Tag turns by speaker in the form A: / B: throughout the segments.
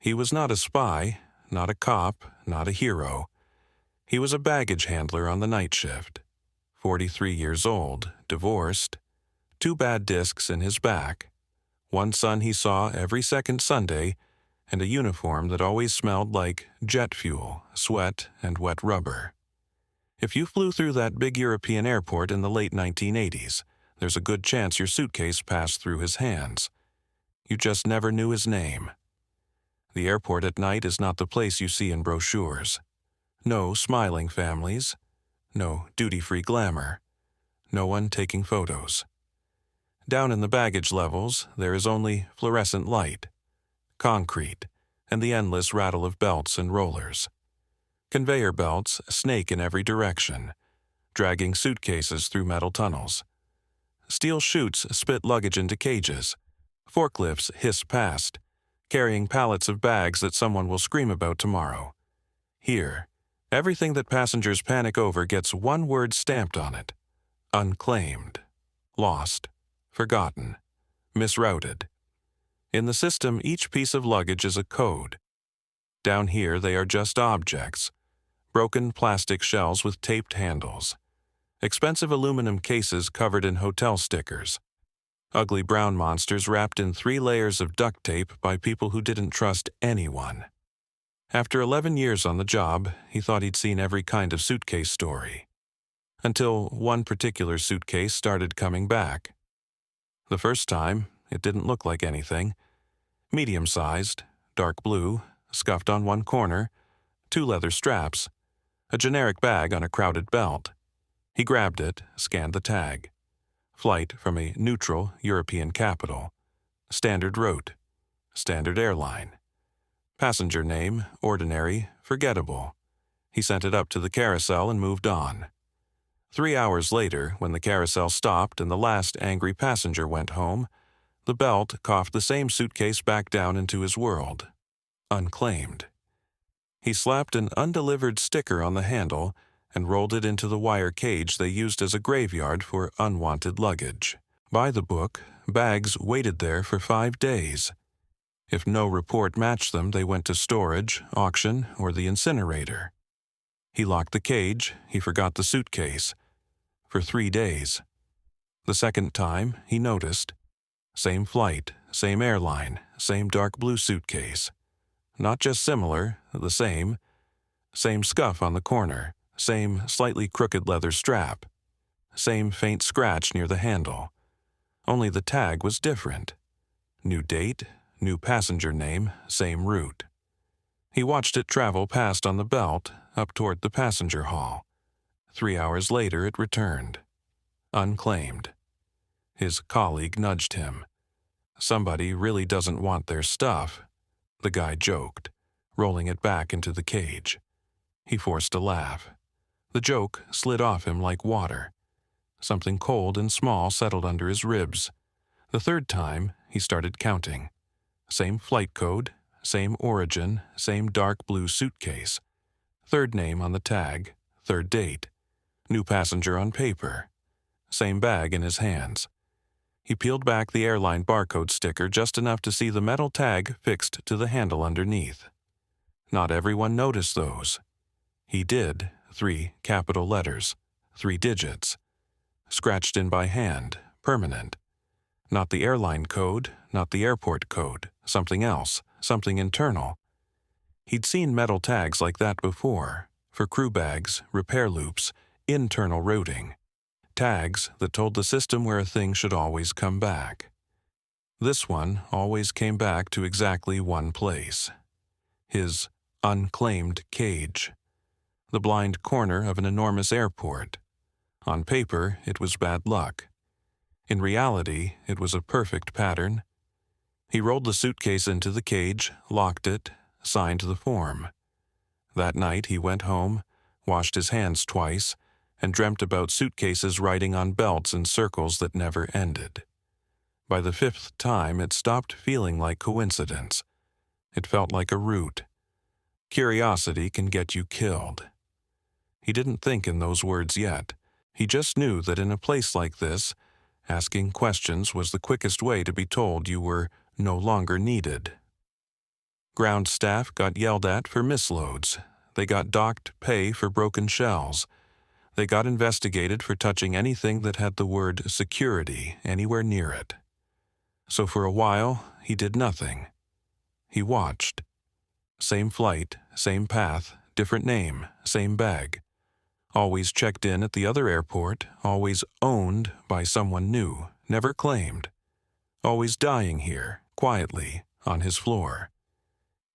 A: He was not a spy, not a cop, not a hero. He was a baggage handler on the night shift. 43 years old, divorced, 2 bad discs in his back, 1 son he saw every second Sunday, and a uniform that always smelled like jet fuel, sweat, and wet rubber. If you flew through that big European airport in the late 1980s, there's a good chance your suitcase passed through his hands. You just never knew his name. The airport at night is not the place you see in brochures. No smiling families, no duty-free glamour, no one taking photos. Down in the baggage levels, there is only fluorescent light, concrete, and the endless rattle of belts and rollers. Conveyor belts snake in every direction, dragging suitcases through metal tunnels. Steel chutes spit luggage into cages. Forklifts hiss past, carrying pallets of bags that someone will scream about tomorrow. Here, everything that passengers panic over gets one word stamped on it: unclaimed, lost, forgotten, misrouted. In the system, each piece of luggage is a code. Down here, they are just objects: broken plastic shells with taped handles, expensive aluminum cases covered in hotel stickers, ugly brown monsters wrapped in 3 layers of duct tape by people who didn't trust anyone. After 11 years on the job, he thought he'd seen every kind of suitcase story. Until one particular suitcase started coming back. The first time, it didn't look like anything. Medium-sized, dark blue, scuffed on one corner, 2 leather straps, a generic bag on a crowded belt. He grabbed it, scanned the tag. Flight from a neutral European capital. Standard route. Standard airline. Passenger name, ordinary, forgettable. He sent it up to the carousel and moved on. 3 hours later, when the carousel stopped and the last angry passenger went home, the belt coughed the same suitcase back down into his world. Unclaimed. He slapped an undelivered sticker on the handle and rolled it into the wire cage they used as a graveyard for unwanted luggage. By the book, bags waited there for 5 days. If no report matched them, they went to storage, auction, or the incinerator. He locked the cage, he forgot the suitcase. For 3 days. The second time, he noticed. Same flight, same airline, same dark blue suitcase. Not just similar, the same. Same scuff on the corner, same slightly crooked leather strap. Same faint scratch near the handle. Only the tag was different. New date, new passenger name, same route. He watched it travel past on the belt, up toward the passenger hall. 3 hours later it returned. Unclaimed. His colleague nudged him. Somebody really doesn't want their stuff, the guy joked, rolling it back into the cage. He forced a laugh. The joke slid off him like water. Something cold and small settled under his ribs. The third time, he started counting. Same flight code, same origin, same dark blue suitcase. Third name on the tag, third date. New passenger on paper. Same bag in his hands. He peeled back the airline barcode sticker just enough to see the metal tag fixed to the handle underneath. Not everyone noticed those. He did, 3 capital letters, 3 digits. Scratched in by hand, permanent. Not the airline code, not the airport code, something else, something internal. He'd seen metal tags like that before, for crew bags, repair loops, internal routing. Tags that told the system where a thing should always come back. This one always came back to exactly one place. His unclaimed cage. The blind corner of an enormous airport. On paper, it was bad luck. In reality, it was a perfect pattern. He rolled the suitcase into the cage, locked it, signed the form. That night he went home, washed his hands twice, and dreamt about suitcases riding on belts in circles that never ended. By the 5th time, it stopped feeling like coincidence. It felt like a route. Curiosity can get you killed. He didn't think in those words yet. He just knew that in a place like this, asking questions was the quickest way to be told you were no longer needed. Ground staff got yelled at for misloads. They got docked pay for broken shells. They got investigated for touching anything that had the word security anywhere near it. So for a while, he did nothing. He watched. Same flight, same path, different name, same bag. Always checked in at the other airport, always owned by someone new, never claimed. Always dying here, quietly, on his floor.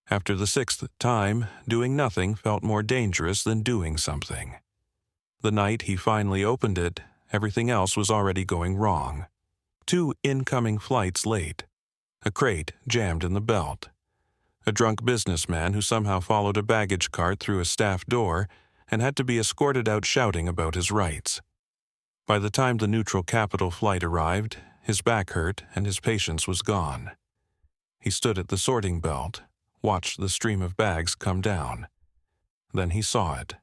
A: After the 6th time, doing nothing felt more dangerous than doing something. The night he finally opened it, everything else was already going wrong. 2 incoming flights late. A crate jammed in the belt. A drunk businessman who somehow followed a baggage cart through a staff door and had to be escorted out shouting about his rights. By the time the neutral capital flight arrived, his back hurt and his patience was gone. He stood at the sorting belt, watched the stream of bags come down. Then he saw it.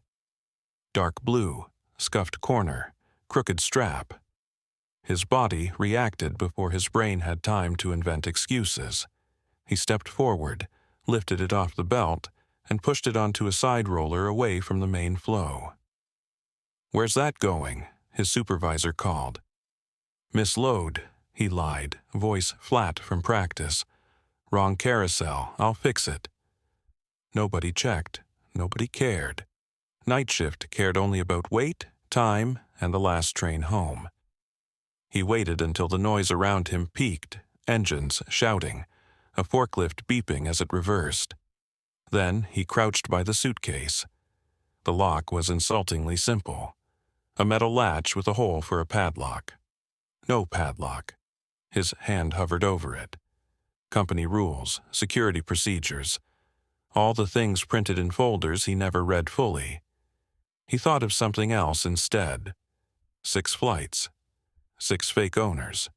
A: Dark blue, scuffed corner, crooked strap. His body reacted before his brain had time to invent excuses. He stepped forward, lifted it off the belt, and pushed it onto a side roller away from the main flow. "Where's that going?" his supervisor called. "Misload," he lied, voice flat from practice. "Wrong carousel, I'll fix it." Nobody checked. Nobody cared. Night shift cared only about weight, time, and the last train home. He waited until the noise around him peaked, engines shouting, a forklift beeping as it reversed. Then he crouched by the suitcase. The lock was insultingly simple. A metal latch with a hole for a padlock. No padlock. His hand hovered over it. Company rules, security procedures. All the things printed in folders he never read fully. He thought of something else instead. 6 flights. 6 fake owners.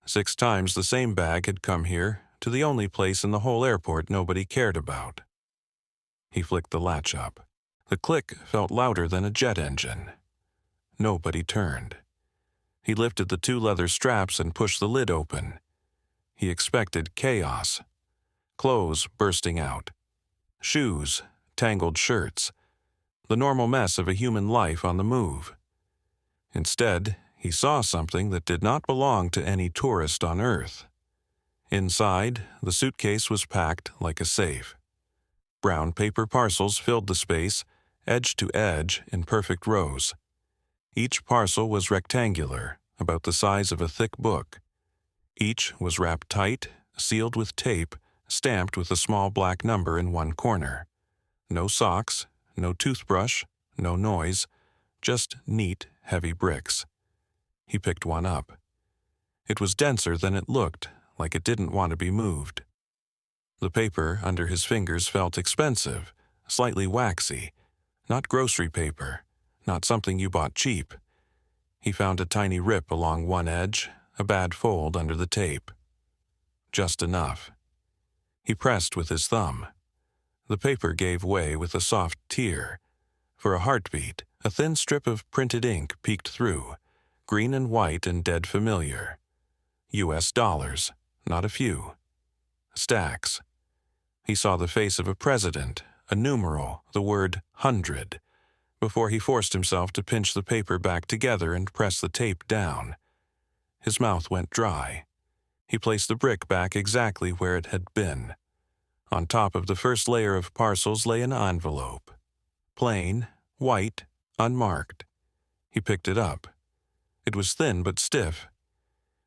A: 6 times the same bag had come here, to the only place in the whole airport nobody cared about. He flicked the latch up. The click felt louder than a jet engine. Nobody turned. He lifted the 2 leather straps and pushed the lid open. He expected chaos. Clothes bursting out. Shoes, tangled shirts. The normal mess of a human life on the move. Instead, he saw something that did not belong to any tourist on Earth. Inside, the suitcase was packed like a safe. Brown paper parcels filled the space, edge to edge in perfect rows. Each parcel was rectangular, about the size of a thick book. Each was wrapped tight, sealed with tape, stamped with a small black number in one corner. No socks, no toothbrush, no noise, just neat, heavy bricks. He picked one up. It was denser than it looked, like it didn't want to be moved. The paper under his fingers felt expensive, slightly waxy, not grocery paper, not something you bought cheap. He found a tiny rip along one edge, a bad fold under the tape. Just enough. He pressed with his thumb. The paper gave way with a soft tear. For a heartbeat, a thin strip of printed ink peeked through, green and white and dead familiar. US dollars, not a few. Stacks. He saw the face of a president, a numeral, the word 100, before he forced himself to pinch the paper back together and press the tape down. His mouth went dry. He placed the brick back exactly where it had been. On top of the first layer of parcels lay an envelope. Plain, white, unmarked. He picked it up. It was thin but stiff.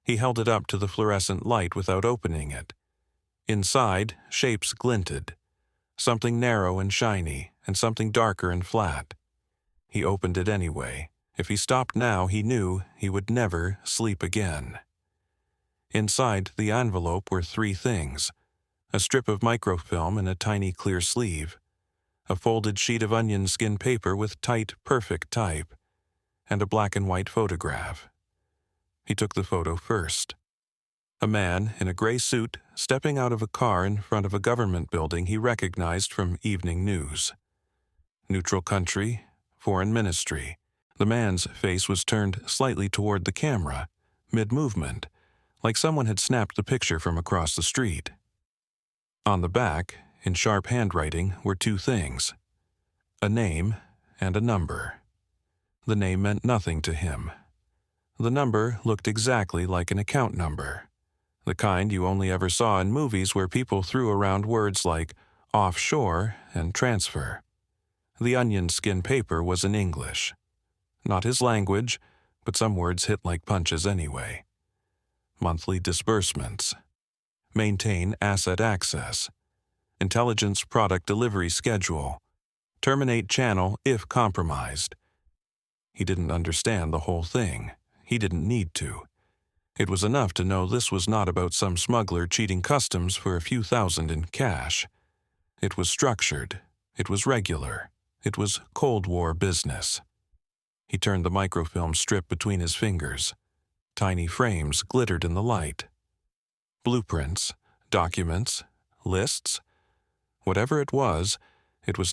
A: He held it up to the fluorescent light without opening it. Inside, shapes glinted. Something narrow and shiny, and something darker and flat. He opened it anyway. If he stopped now, he knew he would never sleep again. Inside the envelope were 3 things: a strip of microfilm in a tiny clear sleeve, a folded sheet of onion skin paper with tight, perfect type, and a black and white photograph. He took the photo first. A man in a gray suit stepping out of a car in front of a government building he recognized from evening news. Neutral country, foreign ministry. The man's face was turned slightly toward the camera, mid-movement, like someone had snapped the picture from across the street. On the back, In sharp handwriting were two things: a name and a number. The name meant nothing to him. The number looked exactly like an account number, the kind you only ever saw in movies where people threw around words like offshore and transfer. The onion skin paper was in English. Not his language, but some words hit like punches anyway. Monthly disbursements. Maintain asset access. Intelligence product delivery schedule. Terminate channel if compromised. He didn't understand the whole thing. He didn't need to. It was enough to know this was not about some smuggler cheating customs for a few thousand in cash. It was structured. It was regular. It was Cold War business. He turned the microfilm strip between his fingers. Tiny frames glittered in the light. Blueprints, documents, lists. Whatever it was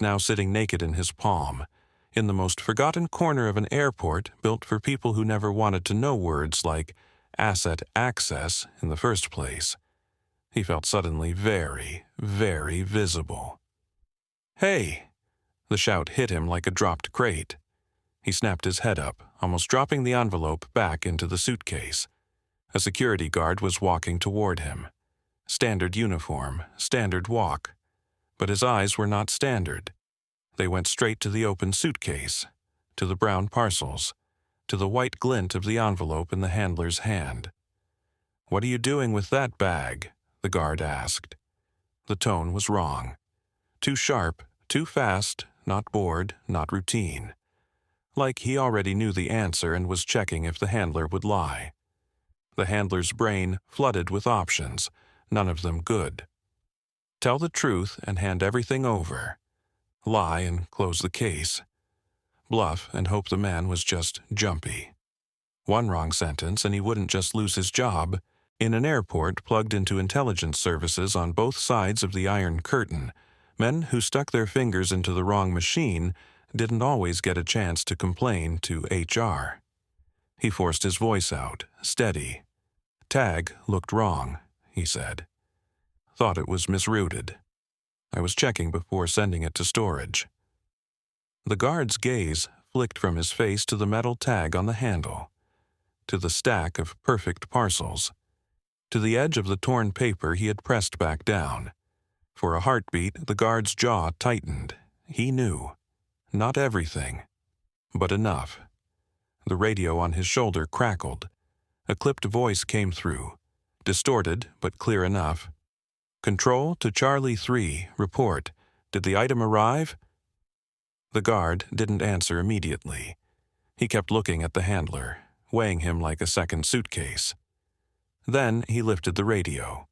A: now sitting naked in his palm, in the most forgotten corner of an airport built for people who never wanted to know words like asset access in the first place. He felt suddenly very, very visible. "Hey!" The shout hit him like a dropped crate. He snapped his head up, almost dropping the envelope back into the suitcase. A security guard was walking toward him. Standard uniform, standard walk. But his eyes were not standard. They went straight to the open suitcase, to the brown parcels, to the white glint of the envelope in the handler's hand. "What are you doing with that bag?" the guard asked. The tone was wrong. Too sharp, too fast, not bored, not routine. Like he already knew the answer and was checking if the handler would lie. The handler's brain flooded with options, none of them good. Tell the truth and hand everything over. Lie and close the case. Bluff and hope the man was just jumpy. One wrong sentence and he wouldn't just lose his job. In an airport plugged into intelligence services on both sides of the Iron Curtain, men who stuck their fingers into the wrong machine didn't always get a chance to complain to HR. He forced his voice out, steady. "Tag looked wrong," he said. "Thought it was misrouted. I was checking before sending it to storage." The guard's gaze flicked from his face to the metal tag on the handle, to the stack of perfect parcels, to the edge of the torn paper he had pressed back down. For a heartbeat, the guard's jaw tightened. He knew. Not everything, but enough. The radio on his shoulder crackled. A clipped voice came through, distorted but clear enough. "Control to Charlie 3, report. Did the item arrive?" The guard didn't answer immediately. He kept looking at the handler, weighing him like a second suitcase. Then he lifted the radio.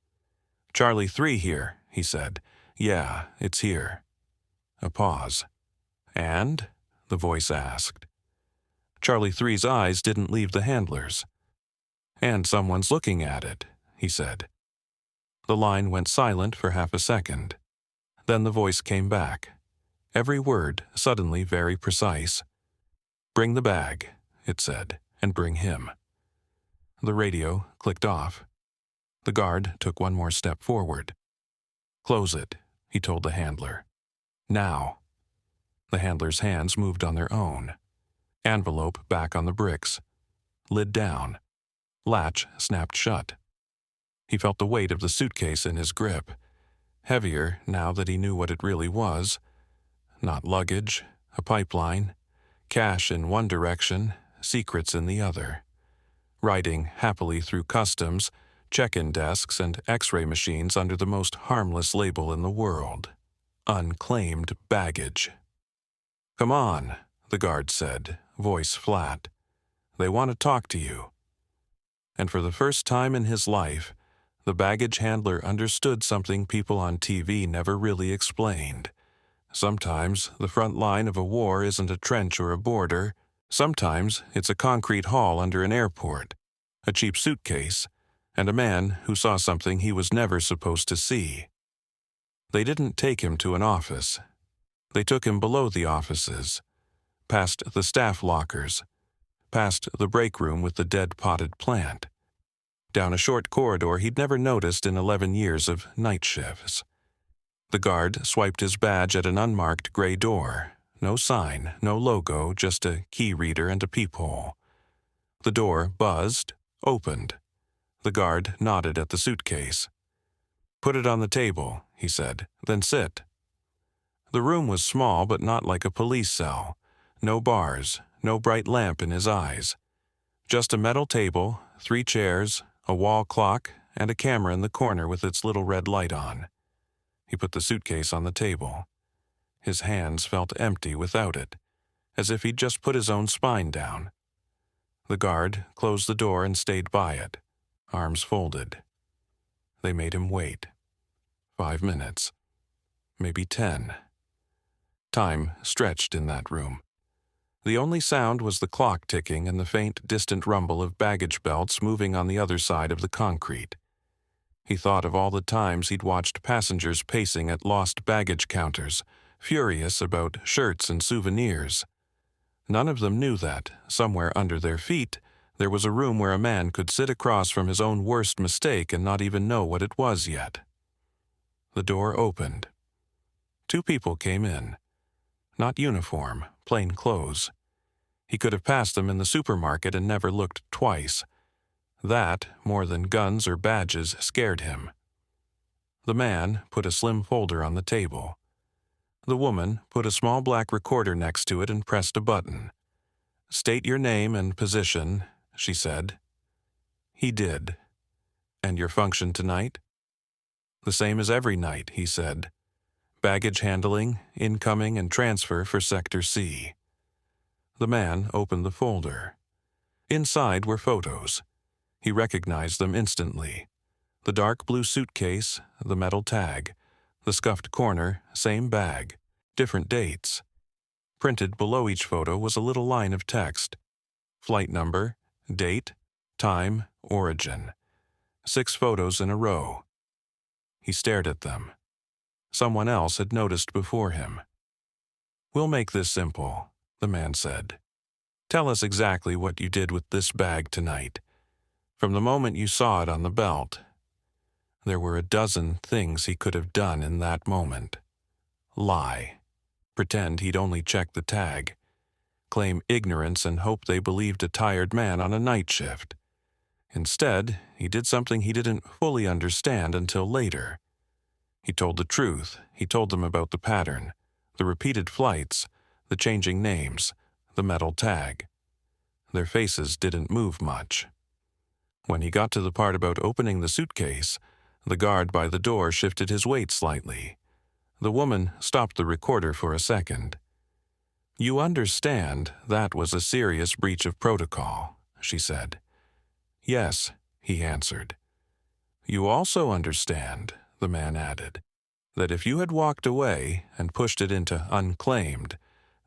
A: "Charlie 3 here," he said. "Yeah, it's here." A pause. "And?" the voice asked. Charlie 3's eyes didn't leave the handler's. "And someone's looking at it," he said. The line went silent for half a second. Then the voice came back. Every word suddenly very precise. "Bring the bag," it said, "and bring him." The radio clicked off. The guard took one more step forward. "Close it," he told the handler. "Now." The handler's hands moved on their own. Envelope back on the bricks. Lid down. Latch snapped shut. He felt the weight of the suitcase in his grip. Heavier now that he knew what it really was. Not luggage, a pipeline, cash in one direction, secrets in the other. Riding happily through customs, check-in desks, and x-ray machines under the most harmless label in the world. Unclaimed baggage. "Come on," the guard said, voice flat. "They want to talk to you." And for the first time in his life, the baggage handler understood something people on TV never really explained. Sometimes the front line of a war isn't a trench or a border. Sometimes it's a concrete hall under an airport, a cheap suitcase, and a man who saw something he was never supposed to see. They didn't take him to an office. They took him below the offices, past the staff lockers, past the break room with the dead potted plant, down a short corridor he'd never noticed in 11 years of night shifts. The guard swiped his badge at an unmarked gray door. No sign, no logo, just a key reader and a peephole. The door buzzed, opened. The guard nodded at the suitcase. "Put it on the table," he said, "then sit." The room was small but not like a police cell. No bars, no bright lamp in his eyes. Just a metal table, 3 chairs, a wall clock, and a camera in the corner with its little red light on. He put the suitcase on the table. His hands felt empty without it, as if he'd just put his own spine down. The guard closed the door and stayed by it, arms folded. They made him wait. 5 minutes. Maybe 10. Time stretched in that room. The only sound was the clock ticking and the faint, distant rumble of baggage belts moving on the other side of the concrete. He thought of all the times he'd watched passengers pacing at lost baggage counters, furious about shirts and souvenirs. None of them knew that, somewhere under their feet, there was a room where a man could sit across from his own worst mistake and not even know what it was yet. The door opened. 2 people came in. Not uniform, plain clothes. He could have passed them in the supermarket and never looked twice. That, more than guns or badges, scared him. The man put a slim folder on the table. The woman put a small black recorder next to it and pressed a button. "State your name and position," she said. He did. "And your function tonight?" "The same as every night," he said. "Baggage handling, incoming and transfer for Sector C." The man opened the folder. Inside were photos. He recognized them instantly. The dark blue suitcase, the metal tag, the scuffed corner, same bag, different dates. Printed below each photo was a little line of text. Flight number, date, time, origin. 6 photos in a row. He stared at them. Someone else had noticed before him. "We'll make this simple," the man said. "Tell us exactly what you did with this bag tonight. From the moment you saw it on the belt." There were a dozen things he could have done in that moment. Lie. Pretend he'd only checked the tag. Claim ignorance and hope they believed a tired man on a night shift. Instead, he did something he didn't fully understand until later. He told the truth. He told them about the pattern, the repeated flights, the changing names, the metal tag. Their faces didn't move much. When he got to the part about opening the suitcase, the guard by the door shifted his weight slightly. The woman stopped the recorder for a second. "You understand that was a serious breach of protocol," she said. "Yes," he answered. "You also understand," the man added, "that if you had walked away and pushed it into unclaimed,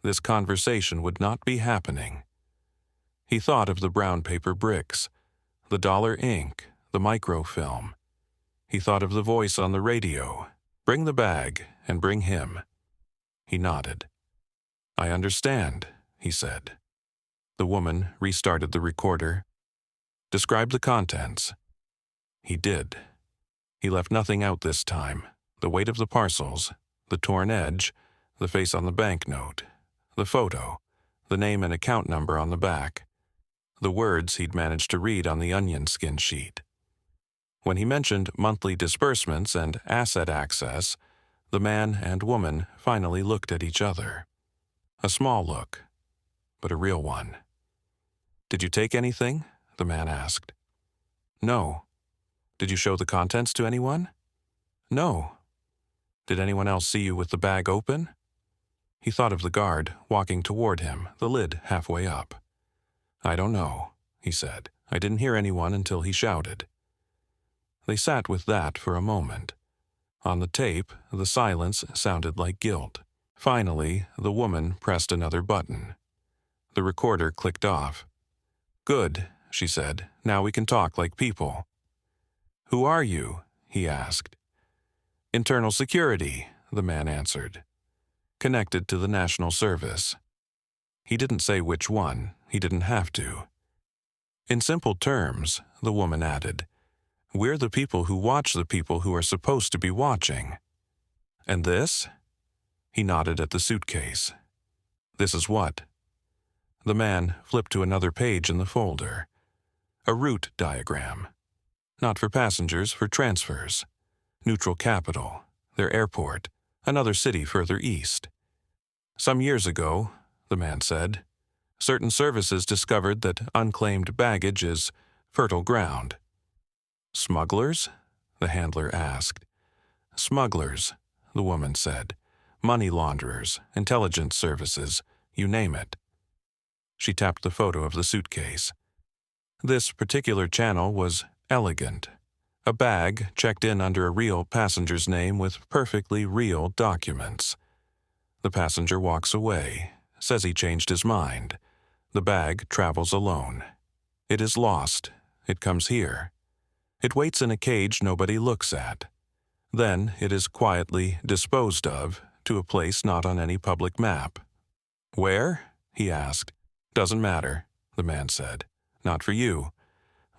A: this conversation would not be happening." He thought of the brown paper bricks, the dollar ink, the microfilm. He thought of the voice on the radio, "Bring the bag and bring him." He nodded. "I understand," he said. The woman restarted the recorder. "Describe the contents." He did. He left nothing out this time. The weight of the parcels, the torn edge, the face on the banknote, the photo, the name and account number on the back, the words he'd managed to read on the onion skin sheet. When he mentioned monthly disbursements and asset access, the man and woman finally looked at each other. A small look, but a real one. "Did you take anything?" the man asked. "No." "Did you show the contents to anyone?" "No." "Did anyone else see you with the bag open?" He thought of the guard walking toward him, the lid halfway up. "I don't know," he said. "I didn't hear anyone until he shouted." They sat with that for a moment. On the tape, the silence sounded like guilt. Finally, the woman pressed another button. The recorder clicked off. "Good," she said. "Now we can talk like people." "Who are you?" he asked. "Internal Security," the man answered. "Connected to the National Service." He didn't say which one. He didn't have to. "In simple terms," the woman added, "we're the people who watch the people who are supposed to be watching." And this? He nodded at the suitcase. This is what? The man flipped to another page in the folder. A route diagram. Not for passengers, for transfers. Neutral capital, their airport, another city further east. Some years ago, the man said, certain services discovered that unclaimed baggage is fertile ground. Smugglers? The handler asked. Smugglers, the woman said. Money launderers, intelligence services, you name it. She tapped the photo of the suitcase. This particular channel was elegant. A bag checked in under a real passenger's name with perfectly real documents. The passenger walks away, says he changed his mind. The bag travels alone. It is lost. It comes here. It waits in a cage nobody looks at. Then it is quietly disposed of to a place not on any public map. Where? He asked. Doesn't matter, the man said. Not for you.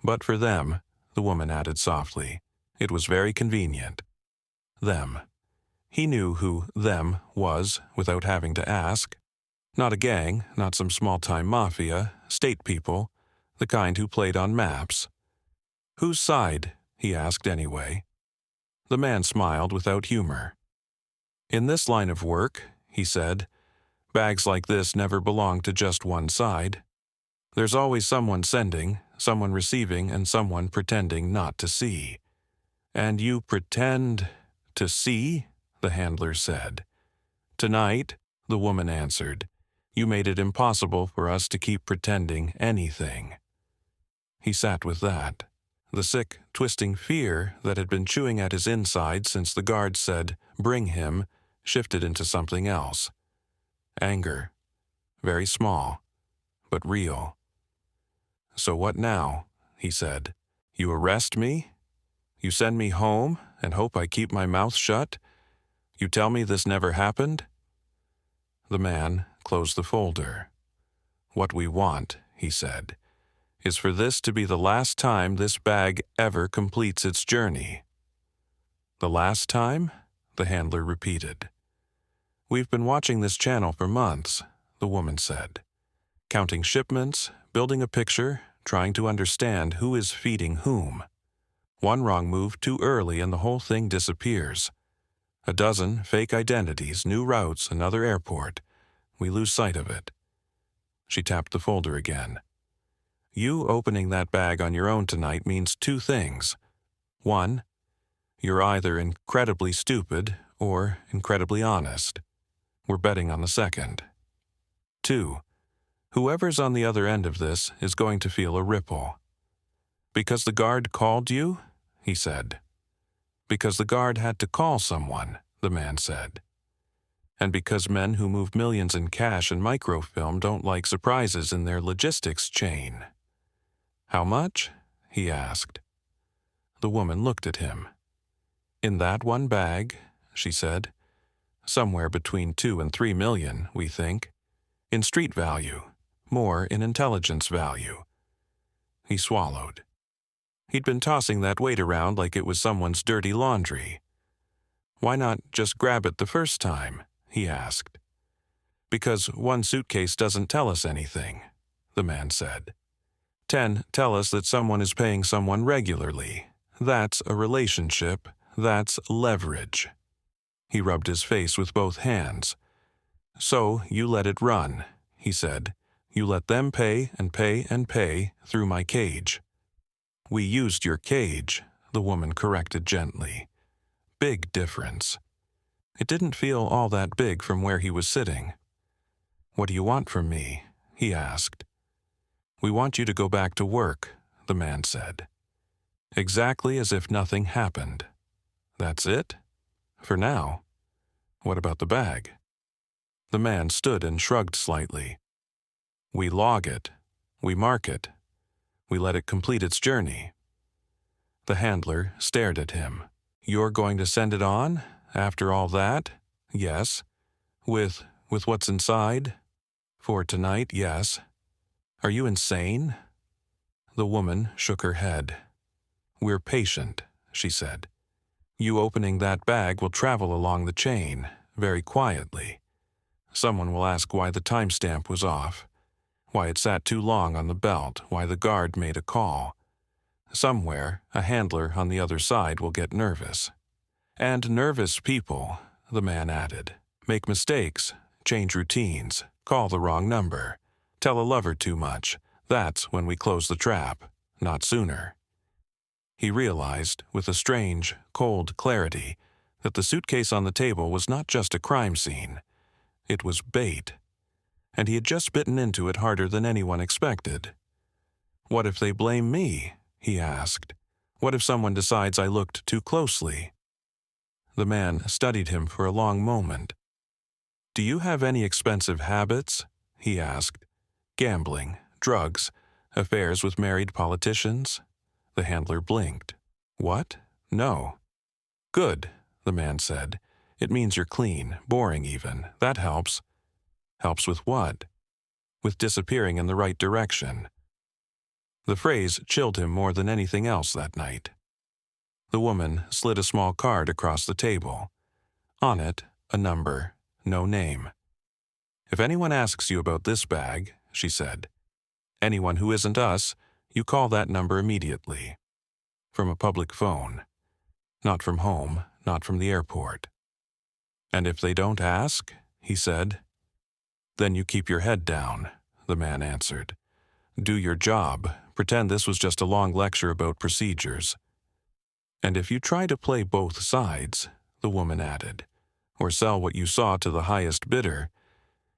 A: But for them, the woman added softly. It was very convenient. Them. He knew who them was without having to ask. Not a gang, not some small-time mafia, state people, the kind who played on maps. Whose side? He asked anyway. The man smiled without humor. In this line of work, he said, bags like this never belong to just one side. There's always someone sending, someone receiving, and someone pretending not to see. And you pretend to see? The handler said. Tonight, the woman answered, you made it impossible for us to keep pretending anything. He sat with that. The sick, twisting fear that had been chewing at his inside since the guard said, bring him, shifted into something else. Anger. Very small, but real. So what now? He said. You arrest me? You send me home and hope I keep my mouth shut? You tell me this never happened? The man closed the folder. What we want, he said, is for this to be the last time this bag ever completes its journey. The last time? The handler repeated. We've been watching this channel for months, the woman said. Counting shipments, building a picture, trying to understand who is feeding whom. One wrong move too early and the whole thing disappears. A dozen fake identities, new routes, another airport. We lose sight of it. She tapped the folder again. You opening that bag on your own tonight means two things. One, you're either incredibly stupid or incredibly honest. We're betting on the second. Two, whoever's on the other end of this is going to feel a ripple. Because the guard called you? He said. Because the guard had to call someone, the man said. And because men who move millions in cash and microfilm don't like surprises in their logistics chain. How much? He asked. The woman looked at him. In that one bag, she said. Somewhere between 2 and 3 million, we think. In street value, more in intelligence value. He swallowed. He'd been tossing that weight around like it was someone's dirty laundry. Why not just grab it the first time? He asked. Because one suitcase doesn't tell us anything, the man said. 10 tell us that someone is paying someone regularly. That's a relationship. That's leverage. He rubbed his face with both hands. So you let it run, he said. You let them pay and pay and pay through my cage. We used your cage, the woman corrected gently. Big difference. It didn't feel all that big from where he was sitting. What do you want from me? He asked. We want you to go back to work, the man said. Exactly as if nothing happened. That's it? For now. What about the bag? The man stood and shrugged slightly. We log it. We mark it. We let it complete its journey. The handler stared at him. You're going to send it on? After all that? Yes. With what's inside? For tonight, yes. Are you insane? The woman shook her head. We're patient, she said. You opening that bag will travel along the chain, very quietly. Someone will ask why the timestamp was off, why it sat too long on the belt, why the guard made a call. Somewhere, a handler on the other side will get nervous. And nervous people, the man added, make mistakes, change routines, call the wrong number, tell a lover too much. That's when we close the trap, not sooner. He realized, with a strange, cold clarity, that the suitcase on the table was not just a crime scene. It was bait. And he had just bitten into it harder than anyone expected. What if they blame me? He asked. What if someone decides I looked too closely? The man studied him for a long moment. Do you have any expensive habits? He asked. Gambling, drugs, affairs with married politicians? The handler blinked. What? No. Good, the man said. It means you're clean, boring even. That helps. Helps with what? With disappearing in the right direction. The phrase chilled him more than anything else that night. The woman slid a small card across the table. On it, a number, no name. If anyone asks you about this bag, she said, anyone who isn't us, you call that number immediately. From a public phone. Not from home, not from the airport. And if they don't ask, he said, then you keep your head down, the man answered. Do your job, pretend this was just a long lecture about procedures. And if you try to play both sides, the woman added, or sell what you saw to the highest bidder,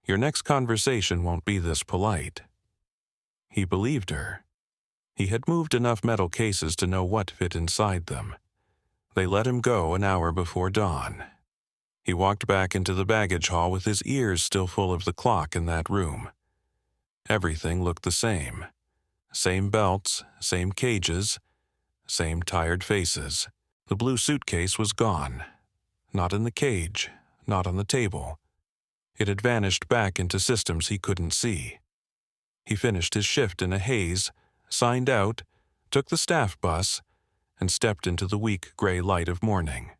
A: your next conversation won't be this polite. He believed her. He had moved enough metal cases to know what fit inside them. They let him go an hour before dawn. He walked back into the baggage hall with his ears still full of the clock in that room. Everything looked the same. Same belts, same cages, same tired faces. The blue suitcase was gone. Not in the cage, not on the table. It had vanished back into systems he couldn't see. He finished his shift in a haze, signed out, took the staff bus, and stepped into the weak gray light of morning.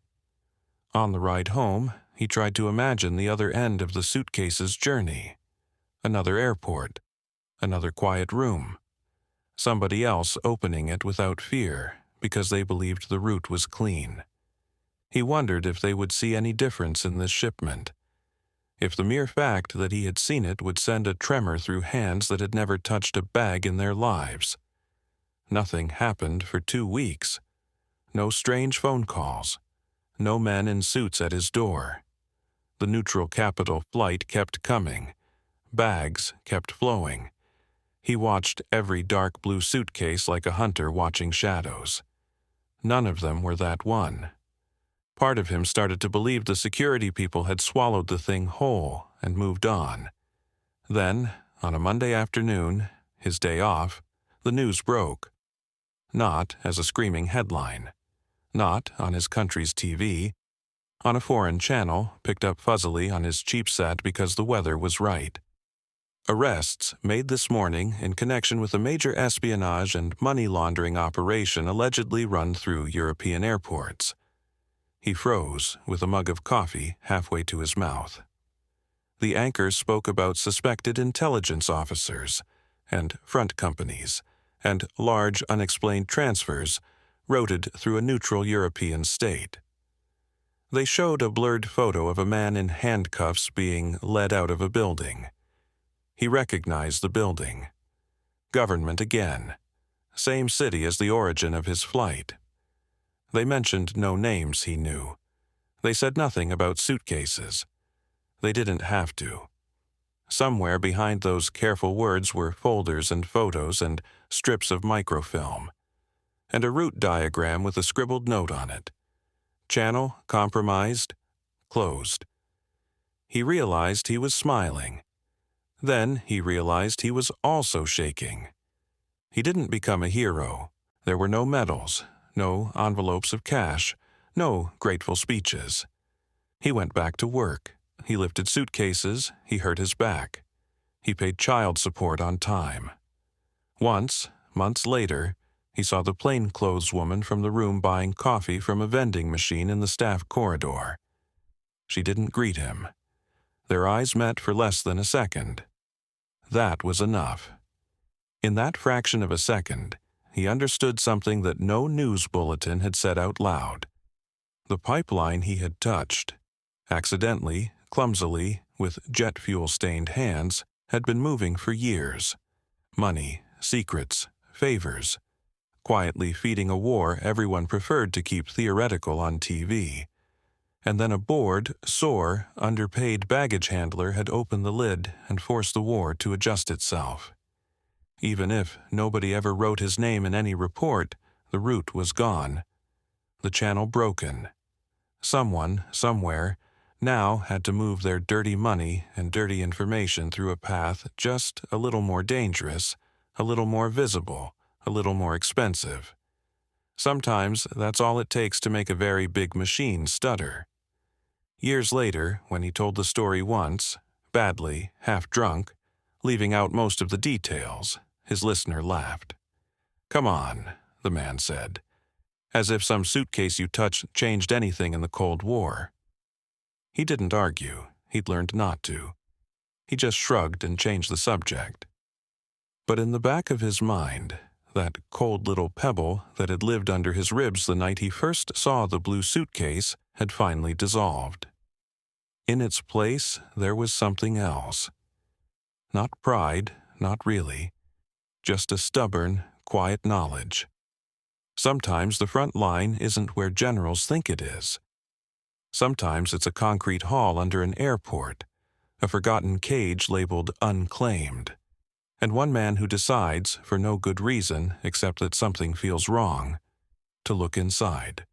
A: On the ride home, he tried to imagine the other end of the suitcase's journey. Another airport, another quiet room. Somebody else opening it without fear because they believed the route was clean. He wondered if they would see any difference in this shipment. If the mere fact that he had seen it would send a tremor through hands that had never touched a bag in their lives. Nothing happened for 2 weeks. No strange phone calls. No men in suits at his door. The neutral capital flight kept coming. Bags kept flowing. He watched every dark blue suitcase like a hunter watching shadows. None of them were that one. Part of him started to believe the security people had swallowed the thing whole and moved on. Then, on a Monday afternoon, his day off, the news broke. Not as a screaming headline. Not on his country's TV. On a foreign channel, picked up fuzzily on his cheap set because the weather was right. Arrests made this morning in connection with a major espionage and money laundering operation allegedly run through European airports. He froze with a mug of coffee halfway to his mouth. The anchor spoke about suspected intelligence officers and front companies and large unexplained transfers routed through a neutral European state. They showed a blurred photo of a man in handcuffs being led out of a building. He recognized the building. Government again. Same city as the origin of his flight. They mentioned no names he knew. They said nothing about suitcases. They didn't have to. Somewhere behind those careful words were folders and photos and strips of microfilm, and a route diagram with a scribbled note on it. Channel compromised, closed. He realized he was smiling. Then he realized he was also shaking. He didn't become a hero. There were no medals, no envelopes of cash, no grateful speeches. He went back to work. He lifted suitcases. He hurt his back. He paid child support on time. Once, months later, He saw the plainclothes woman from the room buying coffee from a vending machine in the staff corridor. She didn't greet him. Their eyes met for less than a second. That was enough. In that fraction of a second, he understood something that no news bulletin had said out loud. The pipeline he had touched, accidentally, clumsily, with jet fuel-stained hands, had been moving for years. Money, secrets, favors, quietly feeding a war everyone preferred to keep theoretical on TV. And then a bored, sore, underpaid baggage handler had opened the lid and forced the war to adjust itself. Even if nobody ever wrote his name in any report, the route was gone. The channel broken. Someone, somewhere, now had to move their dirty money and dirty information through a path just a little more dangerous, a little more visible, a little more expensive. Sometimes that's all it takes to make a very big machine stutter. Years later, when he told the story once, badly, half drunk, leaving out most of the details, his listener laughed. "Come on," the man said, as if some suitcase you touched changed anything in the Cold War. He didn't argue. He'd learned not to. He just shrugged and changed the subject. But in the back of his mind, that cold little pebble that had lived under his ribs the night he first saw the blue suitcase had finally dissolved. In its place, there was something else. Not pride, not really. Just a stubborn, quiet knowledge. Sometimes the front line isn't where generals think it is. Sometimes it's a concrete hall under an airport, a forgotten cage labeled unclaimed, and one man who decides, for no good reason except that something feels wrong, to look inside.